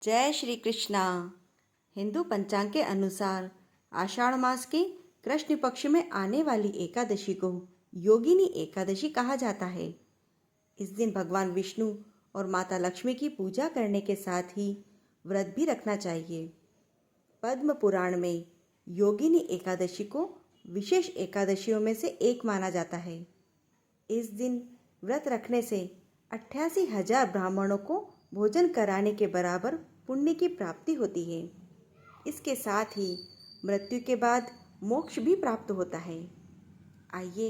जय श्री कृष्णा। हिंदू पंचांग के अनुसार आषाढ़ मास के कृष्ण पक्ष में आने वाली एकादशी को योगिनी एकादशी कहा जाता है। इस दिन भगवान विष्णु और माता लक्ष्मी की पूजा करने के साथ ही व्रत भी रखना चाहिए। पद्म पुराण में योगिनी एकादशी को विशेष एकादशियों में से एक माना जाता है। इस दिन व्रत रखने से 88,000 ब्राह्मणों को भोजन कराने के बराबर पुण्य की प्राप्ति होती है। इसके साथ ही मृत्यु के बाद मोक्ष भी प्राप्त होता है। आइए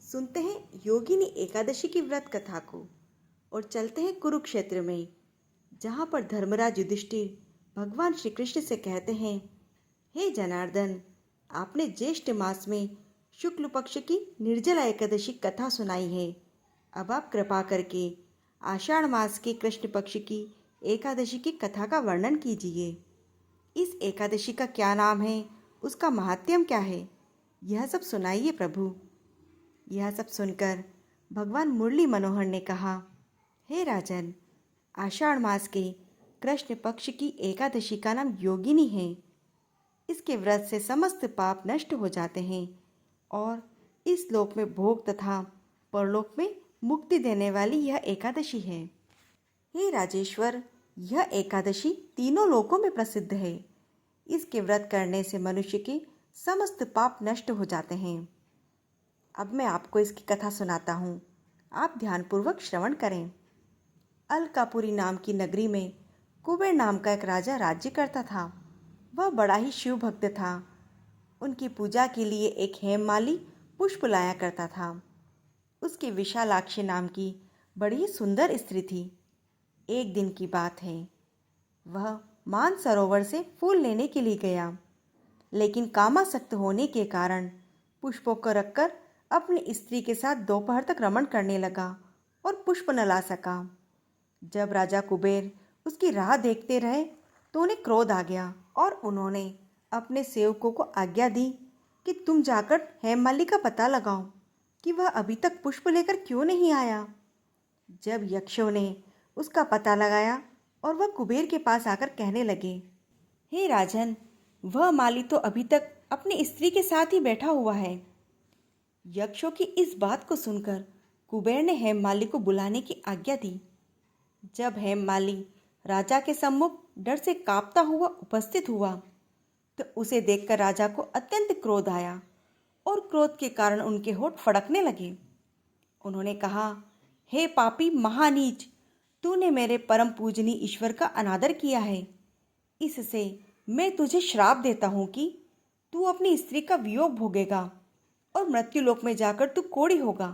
सुनते हैं योगिनी एकादशी की व्रत कथा को और चलते हैं कुरुक्षेत्र में, जहाँ पर धर्मराज युधिष्ठिर भगवान श्री कृष्ण से कहते हैं, हे जनार्दन, आपने ज्येष्ठ मास में शुक्ल पक्ष की निर्जला एकादशी कथा सुनाई है। अब आप कृपा करके आषाढ़ मास के कृष्ण पक्ष की एकादशी की कथा का वर्णन कीजिए। इस एकादशी का क्या नाम है, उसका महात्म्य क्या है, यह सब सुनाइए प्रभु। यह सब सुनकर भगवान मुरली मनोहर ने कहा, हे राजन, आषाढ़ मास के कृष्ण पक्ष की एकादशी का नाम योगिनी है। इसके व्रत से समस्त पाप नष्ट हो जाते हैं और इस लोक में भोग तथा परलोक में मुक्ति देने वाली यह एकादशी है। हे राजेश्वर, यह एकादशी तीनों लोकों में प्रसिद्ध है। इसके व्रत करने से मनुष्य के समस्त पाप नष्ट हो जाते हैं। अब मैं आपको इसकी कथा सुनाता हूँ, आप ध्यानपूर्वक श्रवण करें। अलकापुरी नाम की नगरी में कुबेर नाम का एक राजा राज्य करता था। वह बड़ा ही शिव भक्त था। उनकी पूजा के लिए एक हेममाली पुष्प लाया करता था। उसकी विशालाक्षी नाम की बड़ी ही सुंदर स्त्री थी। एक दिन की बात है, वह मानसरोवर से फूल लेने के लिए गया, लेकिन कामासक्त होने के कारण पुष्पों को रखकर अपनी स्त्री के साथ दोपहर तक रमण करने लगा और पुष्प न ला सका। जब राजा कुबेर उसकी राह देखते रहे तो उन्हें क्रोध आ गया और उन्होंने अपने सेवकों को आज्ञा दी कि तुम जाकर हेममाली का पता लगाओ कि वह अभी तक पुष्प लेकर क्यों नहीं आया। जब यक्षों ने उसका पता लगाया और वह कुबेर के पास आकर कहने लगे, हे राजन, वह माली तो अभी तक अपनी स्त्री के साथ ही बैठा हुआ है। यक्षों की इस बात को सुनकर कुबेर ने हेममाली को बुलाने की आज्ञा दी। जब हेममाली राजा के सम्मुख डर से कांपता हुआ उपस्थित हुआ तो उसे देखकर राजा को अत्यंत क्रोध आया और क्रोध के कारण उनके होंठ फड़कने लगे। उन्होंने कहा, हे पापी महानीच, तूने मेरे परम पूजनीय ईश्वर का अनादर किया है। इससे मैं तुझे श्राप देता हूँ कि तू अपनी स्त्री का वियोग भोगेगा और मृत्युलोक में जाकर तू कोढ़ी होगा।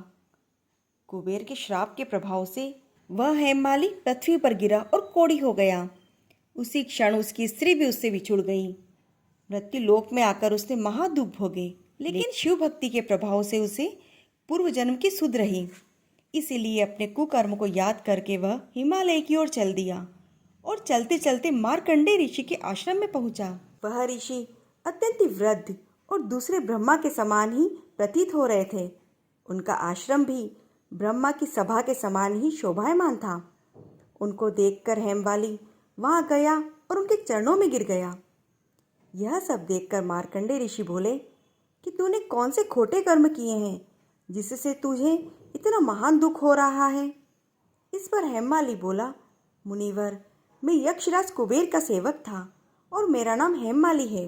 कुबेर के श्राप के प्रभाव से वह हेममाली पृथ्वी पर गिरा और कोढ़ी हो गया। उसी क्षण उसकी स्त्री भी उससे बिछुड़ गई। मृत्युलोक में आकर उसने महादुख भोगे, लेकिन शिव भक्ति के प्रभाव से उसे पूर्व जन्म की सुध रही। इसीलिए अपने कुकर्म को याद करके वह हिमालय की ओर चल दिया और चलते चलते मार्कंडेय ऋषि के आश्रम में पहुंचा। वह ऋषि अत्यंत वृद्ध और दूसरे ब्रह्मा के समान ही प्रतीत हो रहे थे। उनका आश्रम भी ब्रह्मा की सभा के समान ही शोभायमान था। उनको देखकर हेमवाली वहां गया और उनके चरणों में गिर गया। यह सब देखकर मार्कंडेय ऋषि बोले कि तूने कौन से खोटे कर्म किए हैं जिससे तुझे इतना महान दुख हो रहा है। इस पर हेममाली बोला, मुनिवर, मैं यक्षराज कुबेर का सेवक था और मेरा नाम हेममाली है।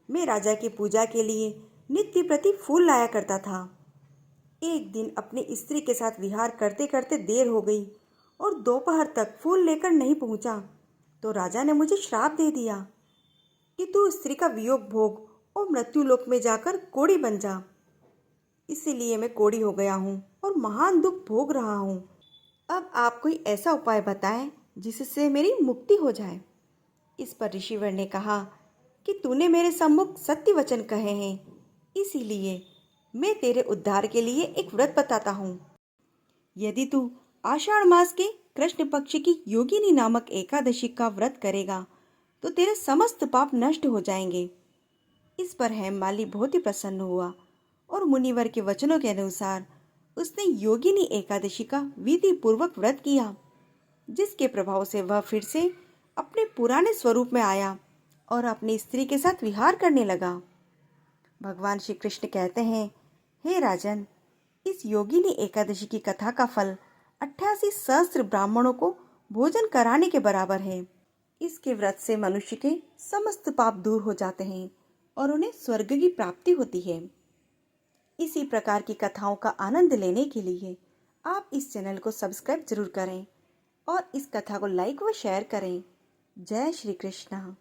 मैं राजा की पूजा के लिए नित्य प्रति फूल लाया करता था। एक दिन अपनी स्त्री के साथ विहार करते करते देर हो गई और दोपहर तक फूल लेकर नहीं पहुंचा तो राजा ने मुझे श्राप दे दिया कि तू स्त्री का वियोग भोग और मृत्युलोक में जाकर कोढ़ी बन जा। इसीलिए मैं कोढ़ी हो गया हूँ और महान दुख भोग रहा हूँ। अब आप कोई ऐसा उपाय बताएं जिससे मेरी मुक्ति हो जाए। इस पर ऋषिवर ने कहा कि तूने मेरे सम्मुख सत्य वचन कहे हैं, इसीलिए मैं तेरे उद्धार के लिए एक व्रत बताता हूँ। यदि तू आषाढ़ मास के कृष्ण पक्ष की योगिनी नामक एकादशी का व्रत करेगा तो तेरे समस्त पाप नष्ट हो जाएंगे। इस पर हेममाली बहुत ही प्रसन्न हुआ और मुनिवर के वचनों के अनुसार उसने योगिनी एकादशी का विधि पूर्वक व्रत किया, जिसके प्रभाव से वह फिर से अपने पुराने स्वरूप में आया और अपनी स्त्री के साथ विहार करने लगा। भगवान श्री कृष्ण कहते हैं, हे राजन, इस योगिनी एकादशी की कथा का फल 88 सहस्त्र ब्राह्मणों को भोजन कराने के बराबर है। इसके व्रत से मनुष्य के समस्त पाप दूर हो जाते हैं और उन्हें स्वर्ग की प्राप्ति होती है। इसी प्रकार की कथाओं का आनंद लेने के लिए आप इस चैनल को सब्सक्राइब जरूर करें और इस कथा को लाइक व शेयर करें। जय श्री कृष्ण।